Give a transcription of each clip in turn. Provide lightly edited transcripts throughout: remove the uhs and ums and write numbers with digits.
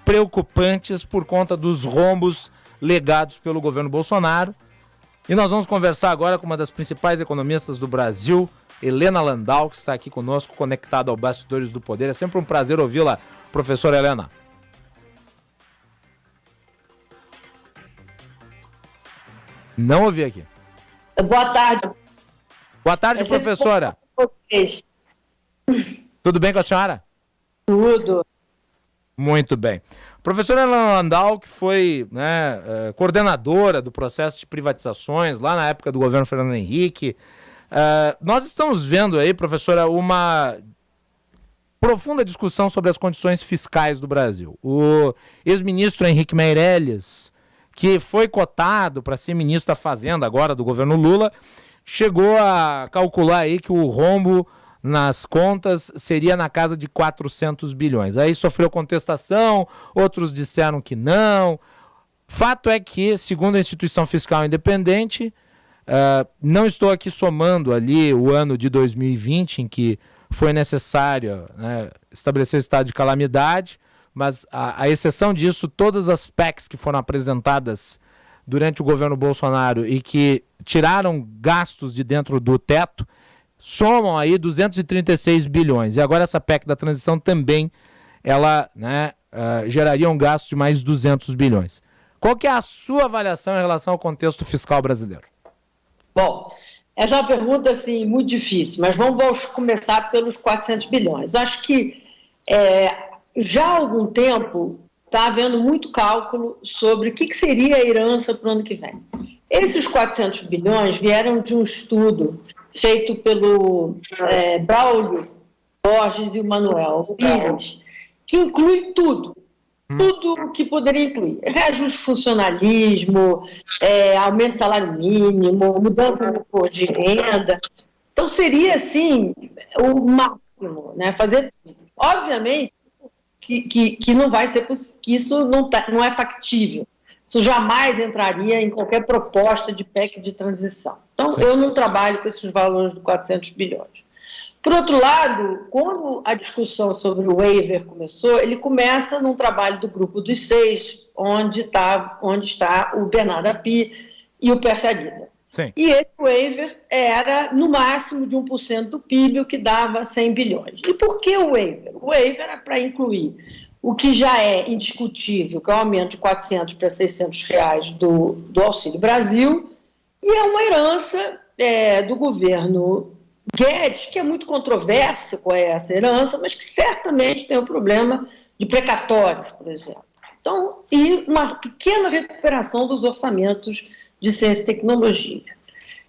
preocupantes por conta dos rombos legados pelo governo Bolsonaro. E nós vamos conversar agora com uma das principais economistas do Brasil, Helena Landau, que está aqui conosco, conectada ao Bastidores do Poder. É sempre um prazer ouvi-la, professora Helena. Não ouvi aqui. Boa tarde. Boa tarde, professora. Tudo bem com a senhora? Tudo. Muito bem. Professora Helena Landau, que foi coordenadora do processo de privatizações lá na época do governo Fernando Henrique. Nós estamos vendo aí, professora, uma profunda discussão sobre as condições fiscais do Brasil. O ex-ministro Henrique Meirelles, que foi cotado para ser ministro da Fazenda agora do governo Lula, chegou a calcular aí que o rombo nas contas seria na casa de 400 bilhões. Aí sofreu contestação, outros disseram que não. Fato é que, segundo a instituição fiscal independente, não estou aqui somando ali o ano de 2020, em que foi necessário estabelecer o estado de calamidade, mas a exceção disso, todas as PECs que foram apresentadas durante o governo Bolsonaro e que tiraram gastos de dentro do teto, somam aí 236 bilhões. E agora essa PEC da transição também, ela geraria um gasto de mais 200 bilhões. Qual que é a sua avaliação em relação ao contexto fiscal brasileiro? Bom, essa é uma pergunta assim, muito difícil, mas vamos começar pelos 400 bilhões. Acho que já há algum tempo está havendo muito cálculo sobre o que seria a herança para o ano que vem. Esses 400 bilhões vieram de um estudo feito pelo Braulio Borges e o Manuel Pires, que inclui tudo o que poderia incluir. Reajuste funcionalismo, aumento do salário mínimo, mudança no imposto de renda. Então, seria, assim, o máximo, fazer tudo. Obviamente que não vai ser possível, que isso não é factível. Isso jamais entraria em qualquer proposta de PEC de transição. Então, sim, eu não trabalho com esses valores de 400 bilhões. Por outro lado, quando a discussão sobre o waiver começou, ele começa num trabalho do Grupo dos Seis, onde está o Bernardo Api e o Pércio Arida. Sim. E esse waiver era no máximo de 1% do PIB, o que dava 100 bilhões. E por que o waiver? O waiver era para incluir o que já é indiscutível, que é o aumento de 400 para 600 reais do Auxílio Brasil, e é uma herança do governo Guedes, que é muito controversa com essa herança, mas que certamente tem um problema de precatórios, por exemplo. Então, e uma pequena recuperação dos orçamentos de ciência e tecnologia.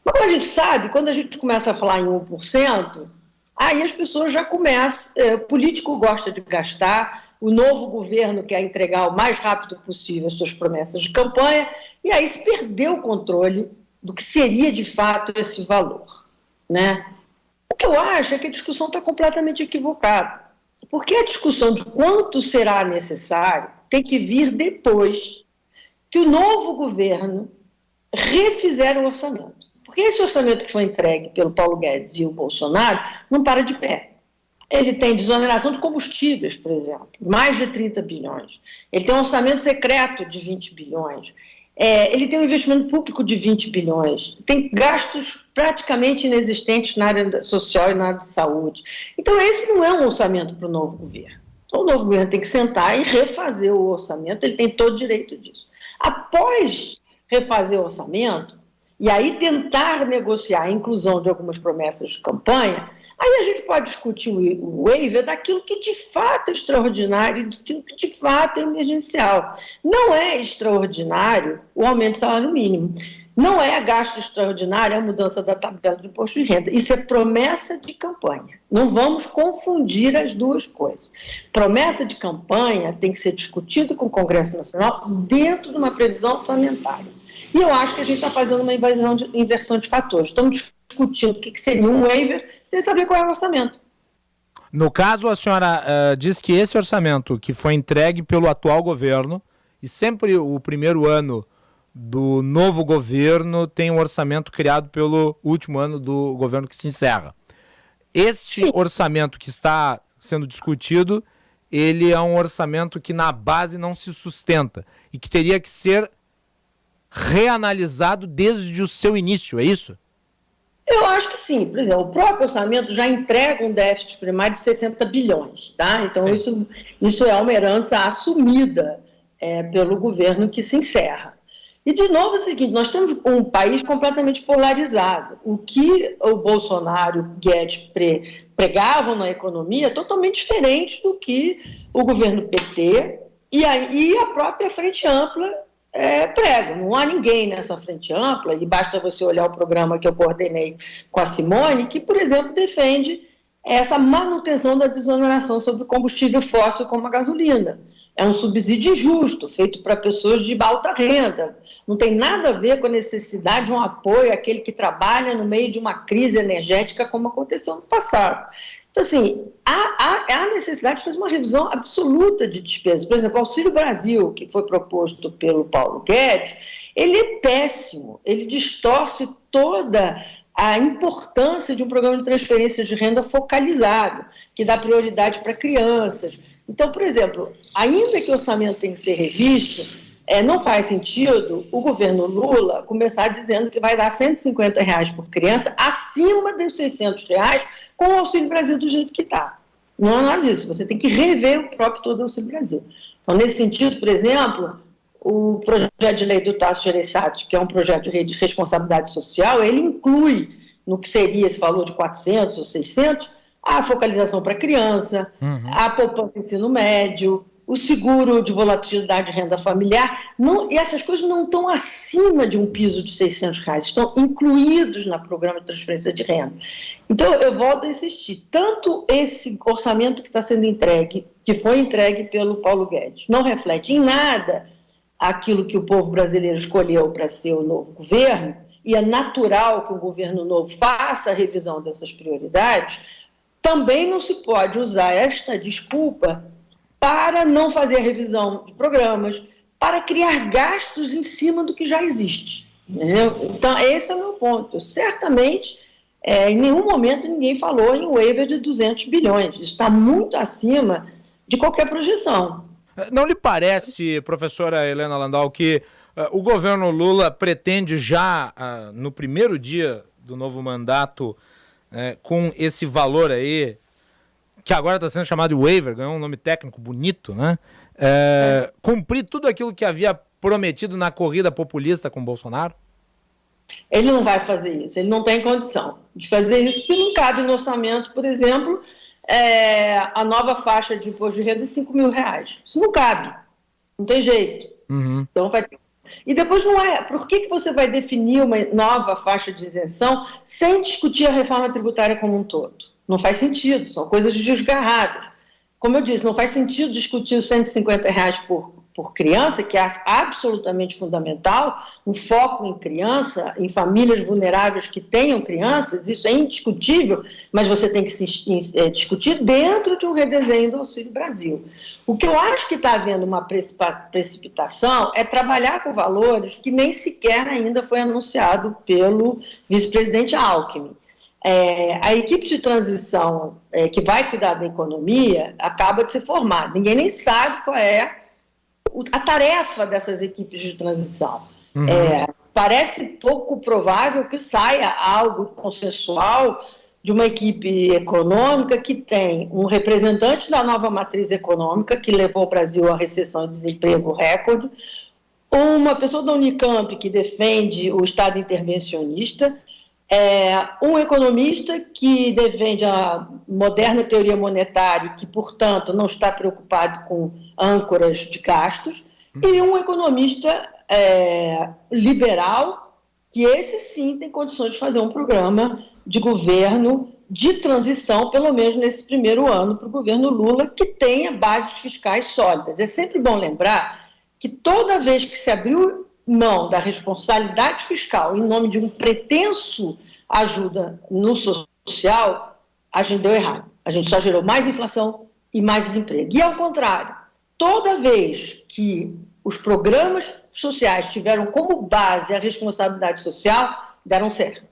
Mas como a gente sabe, quando a gente começa a falar em 1%, aí as pessoas já começam, o político gosta de gastar, o novo governo quer entregar o mais rápido possível as suas promessas de campanha, e aí se perdeu o controle do que seria de fato esse valor, O que eu acho é que a discussão está completamente equivocada, porque a discussão de quanto será necessário tem que vir depois que o novo governo refizer o orçamento. Porque esse orçamento que foi entregue pelo Paulo Guedes e o Bolsonaro não para de pé. Ele tem desoneração de combustíveis, por exemplo, mais de 30 bilhões. Ele tem um orçamento secreto de 20 bilhões. Ele tem um investimento público de 20 bilhões. Tem gastos praticamente inexistentes na área social e na área de saúde. Então, esse não é um orçamento para o novo governo. Então, o novo governo tem que sentar e refazer o orçamento, ele tem todo o direito disso. Após refazer o orçamento, e aí tentar negociar a inclusão de algumas promessas de campanha, aí a gente pode discutir o waiver daquilo que de fato é extraordinário e daquilo que de fato é emergencial. Não é extraordinário o aumento do salário mínimo. Não é gasto extraordinário a mudança da tabela do imposto de renda. Isso é promessa de campanha. Não vamos confundir as duas coisas. Promessa de campanha tem que ser discutida com o Congresso Nacional dentro de uma previsão orçamentária. E eu acho que a gente está fazendo uma inversão de fatores. Estamos discutindo o que seria um waiver sem saber qual é o orçamento. No caso, a senhora diz que esse orçamento que foi entregue pelo atual governo, e sempre o primeiro ano do novo governo tem um orçamento criado pelo último ano do governo que se encerra. Este orçamento que está sendo discutido, ele é um orçamento que na base não se sustenta e que teria que ser reanalisado desde o seu início, é isso? Eu acho que sim. Por exemplo, o próprio orçamento já entrega um déficit primário de 60 bilhões. Tá? Então, isso é uma herança assumida pelo governo que se encerra. E, de novo, é o seguinte, nós temos um país completamente polarizado. O que o Bolsonaro e o Guedes pregavam na economia é totalmente diferente do que o governo PT e a própria Frente Ampla prega. Não há ninguém nessa Frente Ampla, e basta você olhar o programa que eu coordenei com a Simone, que, por exemplo, defende essa manutenção da desoneração sobre o combustível fóssil como a gasolina. É um subsídio injusto, feito para pessoas de alta renda. Não tem nada a ver com a necessidade de um apoio àquele que trabalha no meio de uma crise energética, como aconteceu no passado. Então, assim, há necessidade de fazer uma revisão absoluta de despesas. Por exemplo, o Auxílio Brasil, que foi proposto pelo Paulo Guedes, ele é péssimo, ele distorce toda a importância de um programa de transferências de renda focalizado, que dá prioridade para crianças. Então, por exemplo, ainda que o orçamento tenha que ser revisto, não faz sentido o governo Lula começar dizendo que vai dar R$150 por criança acima dos R$600 com o Auxílio Brasil do jeito que está. Não é nada disso, você tem que rever o próprio todo o Auxílio Brasil. Então, nesse sentido, por exemplo, o projeto de lei do Tasso Gereissati, que é um projeto de lei de responsabilidade social, ele inclui no que seria esse valor de 400 ou 600, a focalização para criança, a poupança ensino médio, o seguro de volatilidade de renda familiar, e essas coisas não estão acima de um piso de R$600, estão incluídos no programa de transferência de renda. Então, eu volto a insistir, tanto esse orçamento que está sendo entregue, que foi entregue pelo Paulo Guedes, não reflete em nada aquilo que o povo brasileiro escolheu para ser o novo governo, e é natural que o governo novo faça a revisão dessas prioridades. Também não se pode usar esta desculpa para não fazer a revisão de programas, para criar gastos em cima do que já existe. Entendeu? Então, esse é o meu ponto. Certamente, em nenhum momento ninguém falou em waiver de 200 bilhões. Isso está muito acima de qualquer projeção. Não lhe parece, professora Helena Landau, que o governo Lula pretende já, no primeiro dia do novo mandato, com esse valor aí, que agora está sendo chamado de waiver, ganhou um nome técnico bonito, né? Cumprir tudo aquilo que havia prometido na corrida populista com Bolsonaro? Ele não vai fazer isso, ele não tem condição de fazer isso, porque não cabe no orçamento, por exemplo, a nova faixa de imposto de renda de R$5.000. Isso não cabe, não tem jeito. Então vai ter. E depois por que você vai definir uma nova faixa de isenção sem discutir a reforma tributária como um todo? Não faz sentido, são coisas desgarradas. Como eu disse, não faz sentido discutir os R$150 por criança, que é absolutamente fundamental, um foco em criança, em famílias vulneráveis que tenham crianças, isso é indiscutível, mas você tem que discutir dentro de um redesenho do Auxílio Brasil. O que eu acho que está havendo uma precipitação é trabalhar com valores que nem sequer ainda foi anunciado pelo vice-presidente Alckmin. A equipe de transição que vai cuidar da economia acaba de ser formada. Ninguém nem sabe qual é a tarefa dessas equipes de transição. Parece pouco provável que saia algo consensual de uma equipe econômica que tem um representante da nova matriz econômica, que levou o Brasil à recessão e desemprego recorde, uma pessoa da Unicamp que defende o Estado intervencionista, um economista que defende a moderna teoria monetária e que, portanto, não está preocupado com âncoras de gastos, e um economista liberal, que esse sim tem condições de fazer um programa de governo de transição, pelo menos nesse primeiro ano, para o governo Lula, que tenha bases fiscais sólidas. É sempre bom lembrar que toda vez que se abriu mão da responsabilidade fiscal em nome de um pretenso ajuda no social, a gente deu errado. A gente só gerou mais inflação e mais desemprego. E, ao contrário, toda vez que os programas sociais tiveram como base a responsabilidade social, deram certo.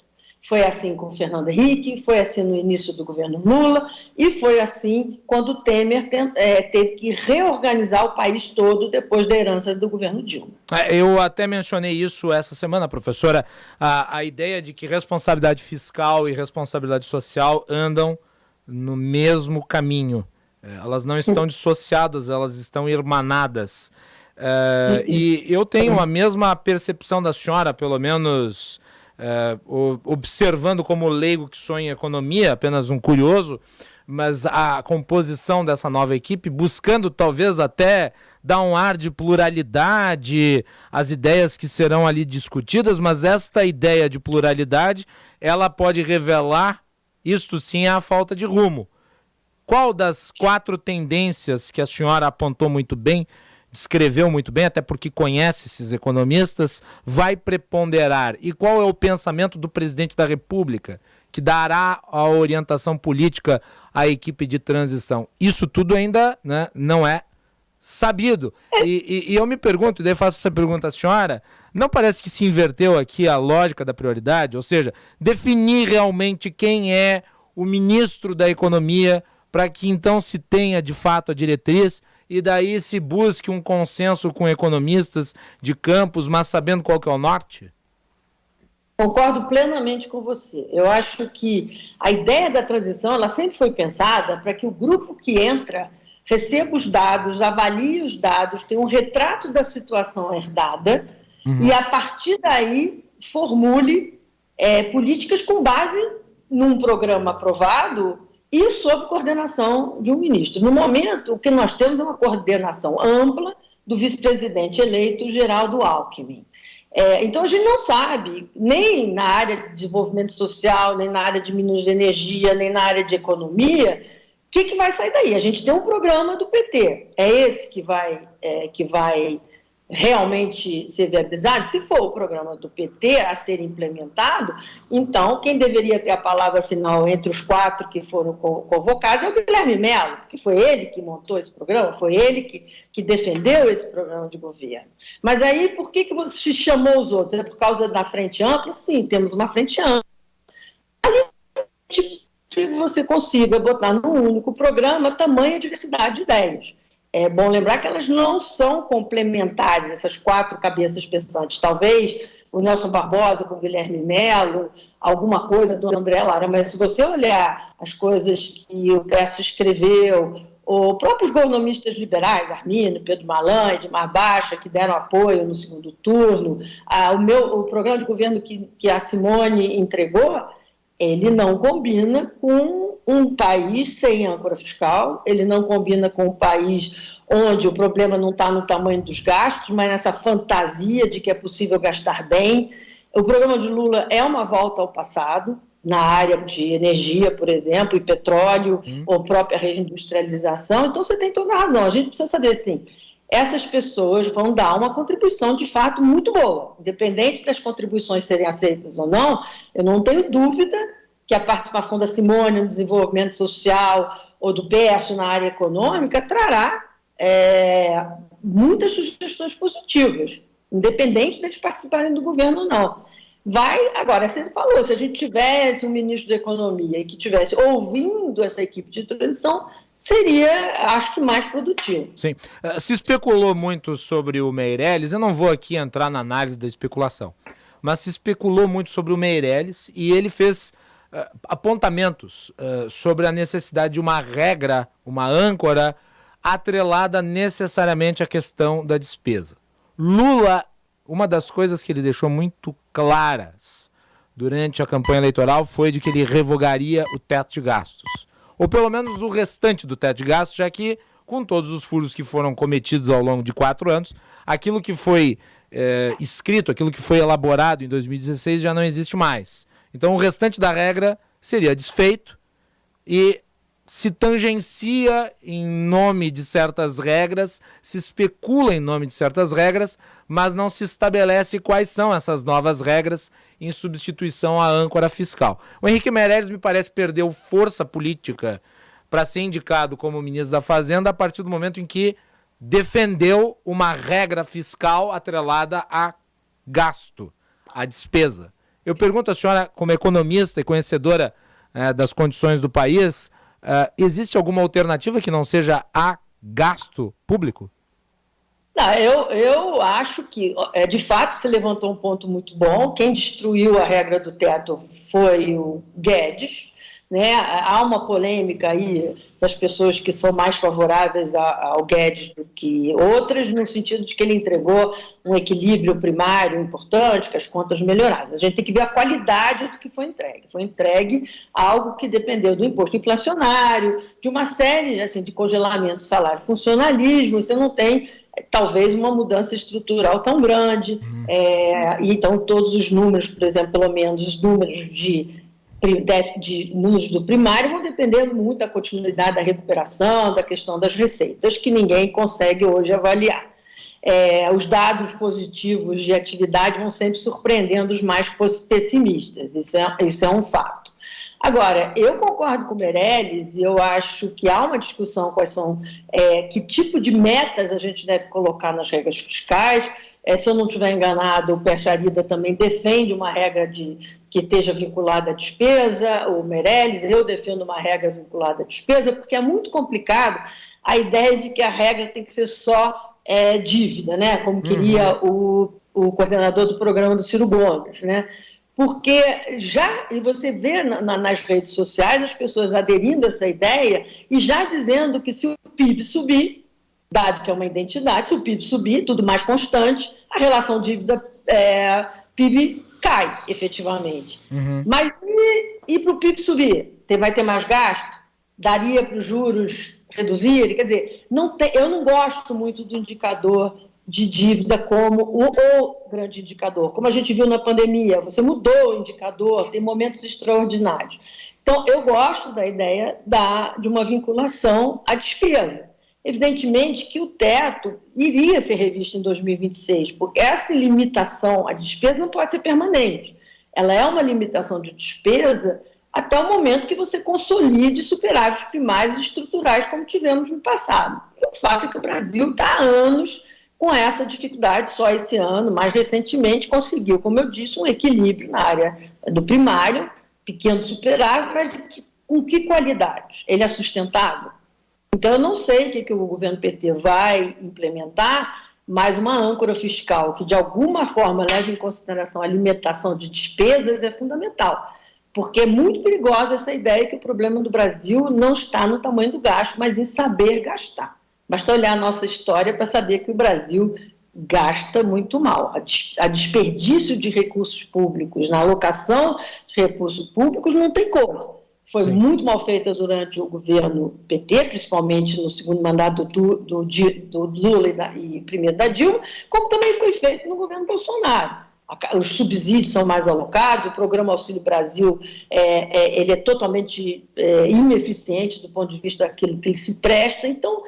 Foi assim com o Fernando Henrique, foi assim no início do governo Lula e foi assim quando o Temer teve que reorganizar o país todo depois da herança do governo Dilma. Eu até mencionei isso essa semana, professora, a ideia de que responsabilidade fiscal e responsabilidade social andam no mesmo caminho. Elas não estão dissociadas, elas estão irmanadas. E eu tenho a mesma percepção da senhora, pelo menos observando como leigo que sou em economia, apenas um curioso, mas a composição dessa nova equipe, buscando talvez até dar um ar de pluralidade às ideias que serão ali discutidas, mas esta ideia de pluralidade, ela pode revelar, isto sim, a falta de rumo. Qual das 4 tendências que a senhora apontou muito bem, descreveu muito bem, até porque conhece esses economistas, vai preponderar? E qual é o pensamento do presidente da República, que dará a orientação política à equipe de transição? Isso tudo ainda, né, não é sabido. E eu me pergunto, e daí faço essa pergunta à senhora, não parece que se inverteu aqui a lógica da prioridade? Ou seja, definir realmente quem é o ministro da Economia, para que então se tenha de fato a diretriz e daí se busque um consenso com economistas de campos, mas sabendo qual que é o norte? Concordo plenamente com você. Eu acho que a ideia da transição ela sempre foi pensada para que o grupo que entra receba os dados, avalie os dados, tenha um retrato da situação herdada e, a partir daí, formule políticas com base num programa aprovado e sob coordenação de um ministro. No momento, o que nós temos é uma coordenação ampla do vice-presidente eleito, Geraldo Alckmin. Então, a gente não sabe, nem na área de desenvolvimento social, nem na área de minas de energia, nem na área de economia, o que vai sair daí? A gente tem um programa do PT, é esse que vai realmente ser viabilizado? Se for o programa do PT a ser implementado, então quem deveria ter a palavra final entre os 4 que foram convocados é o Guilherme Mello, porque foi ele que montou esse programa, foi ele que defendeu esse programa de governo. Mas aí, por que você chamou os outros? É por causa da frente ampla? Sim, temos uma frente ampla. Que você consiga botar num único programa tamanha diversidade de ideias. É bom lembrar que elas não são complementares, essas 4 cabeças pensantes. Talvez o Nelson Barbosa com o Guilherme Mello, alguma coisa do André Lara, mas se você olhar as coisas que o Précio escreveu, os próprios economistas liberais, Arminio, Pedro Malan, Edmar Baixa, que deram apoio no segundo turno, o programa de governo que a Simone entregou, ele não combina com um país sem âncora fiscal, ele não combina com um país onde o problema não está no tamanho dos gastos, mas nessa fantasia de que é possível gastar bem. O programa de Lula é uma volta ao passado, na área de energia, por exemplo, e petróleo, ou própria reindustrialização. Então, você tem toda a razão. A gente precisa saber, assim, essas pessoas vão dar uma contribuição, de fato, muito boa. Independente das contribuições serem aceitas ou não, eu não tenho dúvida que a participação da Simone no desenvolvimento social ou do Pécio na área econômica trará muitas sugestões positivas, independente deles participarem do governo ou não. Agora, você falou, se a gente tivesse um ministro da Economia e que estivesse ouvindo essa equipe de transição, seria, acho que, mais produtivo. Sim. Se especulou muito sobre o Meirelles, eu não vou aqui entrar na análise da especulação, mas se especulou muito sobre o Meirelles e ele fez apontamentos sobre a necessidade de uma regra, uma âncora, atrelada necessariamente à questão da despesa. Lula, uma das coisas que ele deixou muito claras durante a campanha eleitoral foi de que ele revogaria o teto de gastos, ou pelo menos o restante do teto de gastos, já que, com todos os furos que foram cometidos ao longo de 4 anos, aquilo que foi escrito, aquilo que foi elaborado em 2016 já não existe mais. Então o restante da regra seria desfeito e se tangencia em nome de certas regras, se especula em nome de certas regras, mas não se estabelece quais são essas novas regras em substituição à âncora fiscal. O Henrique Meirelles me parece perdeu força política para ser indicado como ministro da Fazenda a partir do momento em que defendeu uma regra fiscal atrelada a gasto, a despesa. Eu pergunto à senhora, como economista e conhecedora das condições do país, existe alguma alternativa que não seja a gasto público? Não, eu acho que, de fato, você levantou um ponto muito bom. Quem destruiu a regra do teto foi o Guedes, né? Há uma polêmica aí das pessoas que são mais favoráveis ao Guedes do que outras, no sentido de que ele entregou um equilíbrio primário importante, que as contas melhoraram. A gente tem que ver a qualidade do que foi entregue. Foi entregue algo que dependeu do imposto inflacionário, de uma série assim, de congelamento do salário, funcionalismo. Você não tem talvez uma mudança estrutural tão grande, e então todos os números, por exemplo, pelo menos os números de números do primário vão depender muito da continuidade da recuperação, da questão das receitas, que ninguém consegue hoje avaliar. Os dados positivos de atividade vão sempre surpreendendo os mais pessimistas, isso é um fato. Agora, eu concordo com o Meirelles e eu acho que há uma discussão quais são, que tipo de metas a gente deve colocar nas regras fiscais. Se eu não estiver enganado, o Pecharida também defende uma regra que esteja vinculada à despesa, o Meirelles, eu defendo uma regra vinculada à despesa, porque é muito complicado a ideia de que a regra tem que ser só dívida, né? Como queria o coordenador do programa do Ciro Gomes, né? Porque e você vê nas redes sociais as pessoas aderindo a essa ideia e já dizendo que se o PIB subir, dado que é uma identidade, se o PIB subir, tudo mais constante, a relação dívida-PIB cai, efetivamente. Mas e para o PIB subir? Vai ter mais gasto? Daria para os juros reduzirem? Quer dizer, eu não gosto muito do indicador de dívida como o grande indicador. Como a gente viu na pandemia, você mudou o indicador, tem momentos extraordinários. Então, eu gosto da ideia de uma vinculação à despesa. Evidentemente que o teto iria ser revisto em 2026, porque essa limitação à despesa não pode ser permanente. Ela é uma limitação de despesa até o momento que você consolide superávites primários e estruturais, como tivemos no passado. E o fato é que o Brasil está há anos com essa dificuldade, só esse ano, mais recentemente, conseguiu, como eu disse, um equilíbrio na área do primário, pequeno superávit, mas com que qualidade? Ele é sustentável? Então, eu não sei o que o governo PT vai implementar, mas uma âncora fiscal que, de alguma forma, leve em consideração a limitação de despesas é fundamental, porque é muito perigosa essa ideia que o problema do Brasil não está no tamanho do gasto, mas em saber gastar. Basta olhar a nossa história para saber que o Brasil gasta muito mal. A desperdício de recursos públicos, na alocação de recursos públicos, não tem como. Foi muito mal feita durante o governo PT, principalmente no segundo mandato do Lula e primeiro da Dilma, como também foi feito no governo Bolsonaro. Os subsídios são mais alocados, o programa Auxílio Brasil ele é totalmente ineficiente do ponto de vista daquilo que ele se presta. Então,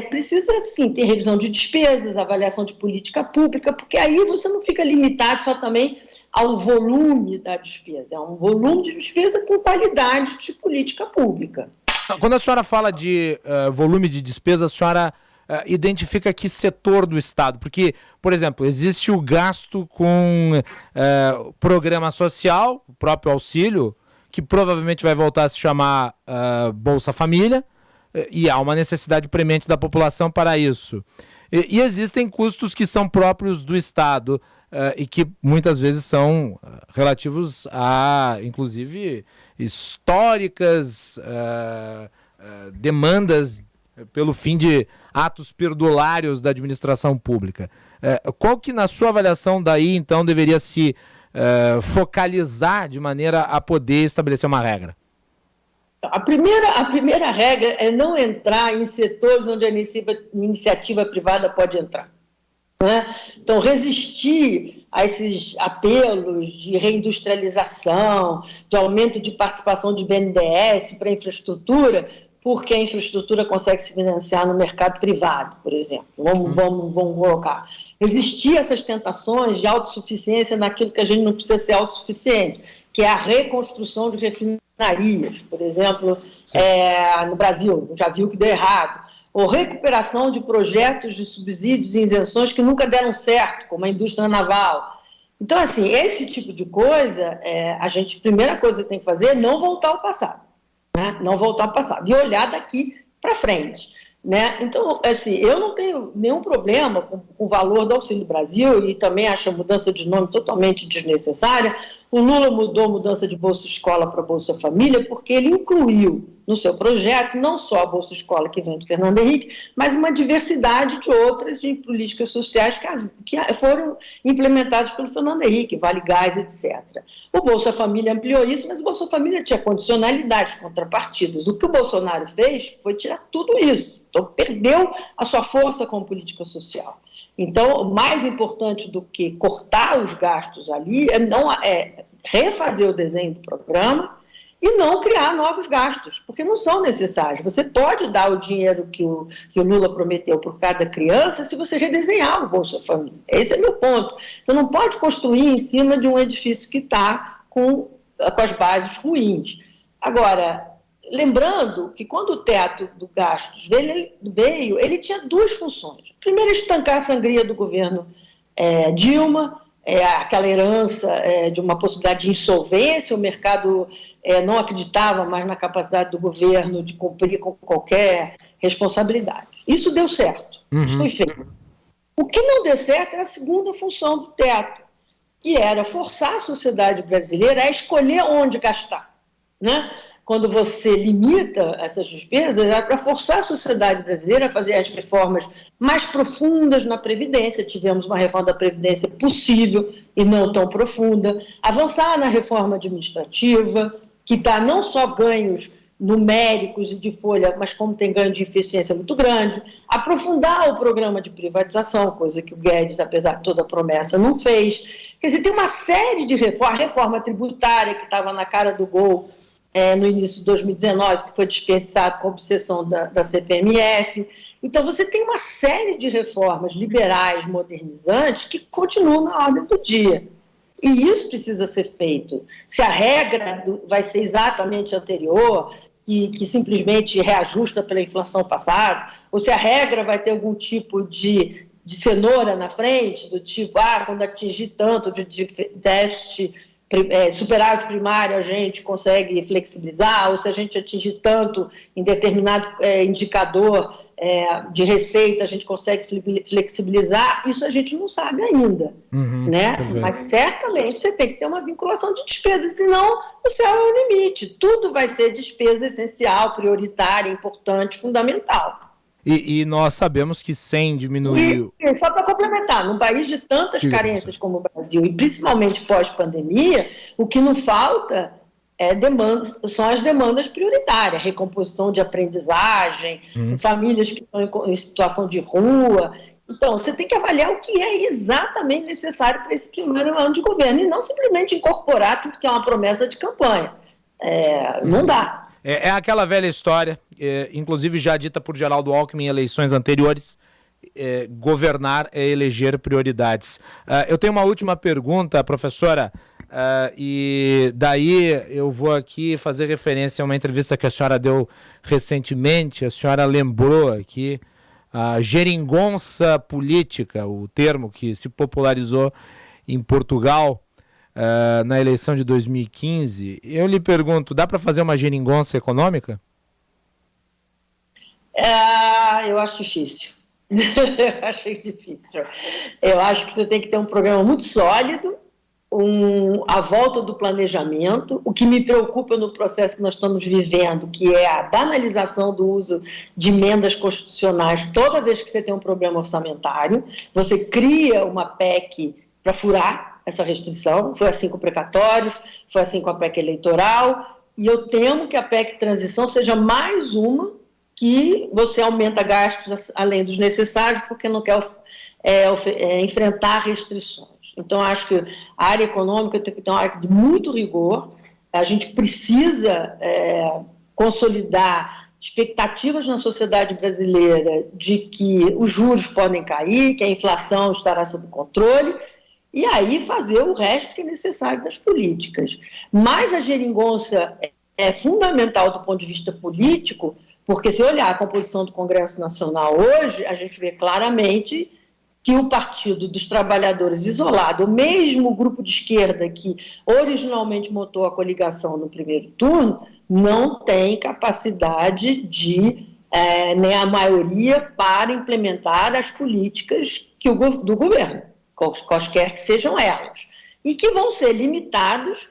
precisa, sim, ter revisão de despesas, avaliação de política pública, porque aí você não fica limitado só também ao volume da despesa, é um volume de despesa com qualidade de política pública. Quando a senhora fala de volume de despesa, a senhora identifica que setor do Estado? Porque, por exemplo, existe o gasto com programa social, o próprio auxílio, que provavelmente vai voltar a se chamar Bolsa Família, e há uma necessidade premente da população para isso. E existem custos que são próprios do Estado e que muitas vezes são relativos a, inclusive, históricas demandas pelo fim de atos perdulários da administração pública. Qual que, na sua avaliação, daí, então, deveria se focalizar de maneira a poder estabelecer uma regra? A primeira regra é não entrar em setores onde a iniciativa privada pode entrar, né? Então, resistir a esses apelos de reindustrialização, de aumento de participação de BNDES para a infraestrutura, porque a infraestrutura consegue se financiar no mercado privado, por exemplo. Vamos colocar. Resistir a essas tentações de autossuficiência naquilo que a gente não precisa ser autossuficiente, que é a reconstrução de refinarias, por exemplo, no Brasil, já viu que deu errado, ou recuperação de projetos de subsídios e isenções que nunca deram certo, como a indústria naval. Então, assim, esse tipo de coisa, primeira coisa que tem que fazer é não voltar ao passado, né? Não voltar ao passado e olhar daqui para frente, né? Então, assim, eu não tenho nenhum problema com o valor do Auxílio Brasil e também acho a mudança de nome totalmente desnecessária. O Lula mudou a mudança de Bolsa Escola para Bolsa Família porque ele incluiu no seu projeto não só a Bolsa Escola que vem de Fernando Henrique, mas uma diversidade de outras de políticas sociais que foram implementadas pelo Fernando Henrique, Vale Gás, etc. O Bolsa Família ampliou isso, mas o Bolsa Família tinha condicionalidades, contrapartidas. O que o Bolsonaro fez foi tirar tudo isso. Então, perdeu a sua força como política social. Então, mais importante do que cortar os gastos ali é refazer o desenho do programa e não criar novos gastos, porque não são necessários. Você pode dar o dinheiro que o Lula prometeu por cada criança se você redesenhar o Bolsa Família. Esse é meu ponto. Você não pode construir em cima de um edifício que está com as bases ruins. Agora, lembrando que quando o teto do gastos veio, ele tinha duas funções. Primeiro, estancar a sangria do governo Dilma, aquela herança de uma possibilidade de insolvência, o mercado não acreditava mais na capacidade do governo de cumprir com qualquer responsabilidade. Isso deu certo, isso foi feito. O que não deu certo era a segunda função do teto, que era forçar a sociedade brasileira a escolher onde gastar, né? Quando você limita essas despesas, é para forçar a sociedade brasileira a fazer as reformas mais profundas na Previdência. Tivemos uma reforma da Previdência possível e não tão profunda. Avançar na reforma administrativa, que dá não só ganhos numéricos e de folha, mas como tem ganho de eficiência muito grande. Aprofundar o programa de privatização, coisa que o Guedes, apesar de toda a promessa, não fez. Quer dizer, tem uma série de reformas. A reforma tributária, que estava na cara do gol, no início de 2019, que foi desperdiçado com a obsessão da CPMF. Então, você tem uma série de reformas liberais, modernizantes, que continuam na ordem do dia. E isso precisa ser feito. Se a regra vai ser exatamente anterior, que simplesmente reajusta pela inflação passada, ou se a regra vai ter algum tipo de cenoura na frente, do tipo, quando atingir tanto de déficit superávit primário a gente consegue flexibilizar, ou se a gente atingir tanto em determinado indicador de receita a gente consegue flexibilizar, isso a gente não sabe ainda, né? Mas certamente você tem que ter uma vinculação de despesa, senão o céu é o limite, tudo vai ser despesa essencial, prioritária, importante, fundamental. E nós sabemos que sem diminuir... E só para complementar, num país de tantas carências como o Brasil, e principalmente pós-pandemia, o que não falta são as demandas prioritárias, recomposição de aprendizagem, famílias que estão em situação de rua. Então, você tem que avaliar o que é exatamente necessário para esse primeiro ano de governo, e não simplesmente incorporar tudo que é uma promessa de campanha. Não dá. É aquela velha história, inclusive já dita por Geraldo Alckmin em eleições anteriores, governar é eleger prioridades. Eu tenho uma última pergunta, professora, e daí eu vou aqui fazer referência a uma entrevista que a senhora deu recentemente. A senhora lembrou aqui a geringonça política, o termo que se popularizou em Portugal, na eleição de 2015, eu lhe pergunto, dá para fazer uma geringonça econômica? Eu acho difícil. Eu acho difícil. Eu acho que você tem que ter um programa muito sólido, a volta do planejamento. O que me preocupa no processo que nós estamos vivendo, que é a banalização do uso de emendas constitucionais toda vez que você tem um problema orçamentário. Você cria uma PEC para furar essa restrição, foi assim com precatórios, foi assim com a PEC eleitoral, e eu temo que a PEC transição seja mais uma que você aumenta gastos além dos necessários, porque não quer enfrentar restrições. Então, acho que a área econômica tem que ter uma área de muito rigor, a gente precisa consolidar expectativas na sociedade brasileira de que os juros podem cair, que a inflação estará sob controle, e aí fazer o resto que é necessário das políticas. Mas a geringonça é fundamental do ponto de vista político, porque se olhar a composição do Congresso Nacional hoje, a gente vê claramente que o Partido dos Trabalhadores isolado, o mesmo grupo de esquerda que originalmente montou a coligação no primeiro turno, não tem capacidade de, nem a maioria, para implementar as políticas do governo, quaisquer que sejam elas, e que vão ser limitados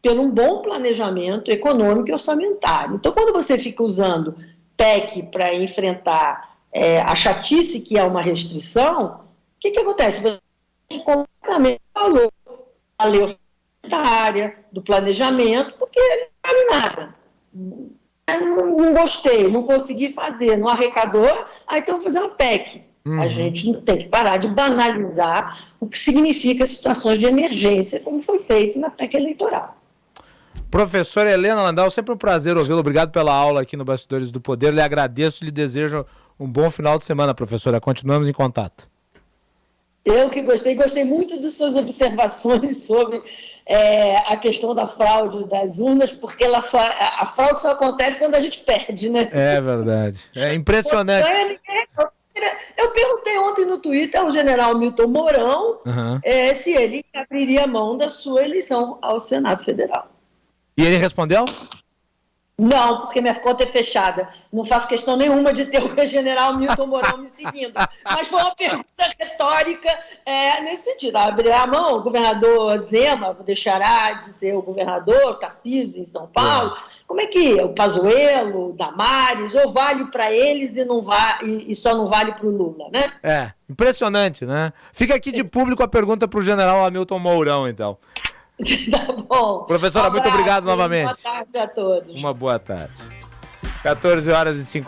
pelo um bom planejamento econômico e orçamentário. Então, quando você fica usando PEC para enfrentar a chatice que é uma restrição, o que acontece? Você completamente falou da lei orçamentária, do planejamento, porque ele não sabe nada. Não gostei, não consegui fazer, não arrecadou, então vou fazer uma PEC. A gente tem que parar de banalizar o que significa situações de emergência, como foi feito na PEC eleitoral. Professora Helena Landau, sempre um prazer ouvi-la. Obrigado pela aula aqui no Bastidores do Poder. Lhe agradeço, lhe desejo um bom final de semana, professora. Continuamos em contato. Eu que gostei muito das suas observações sobre a questão da fraude das urnas, porque a fraude só acontece quando a gente perde, né? É verdade. É impressionante. Eu perguntei ontem no Twitter ao general Milton Mourão se ele abriria mão da sua eleição ao Senado Federal. E ele respondeu? Não, porque minha conta é fechada. Não faço questão nenhuma de ter o general Milton Mourão me seguindo. Mas foi uma pergunta retórica nesse sentido. Abrirá a mão, o governador Zema deixará de ser o governador, Tarcísio, em São Paulo. Como é que é? O Pazuello, o Damares, ou vale para eles e só não vale para o Lula, né? Impressionante, né? Fica aqui de público a pergunta para o general Hamilton Mourão, então. Tá bom. Professora, muito obrigado novamente. Boa tarde a todos. Uma boa tarde. 14h50.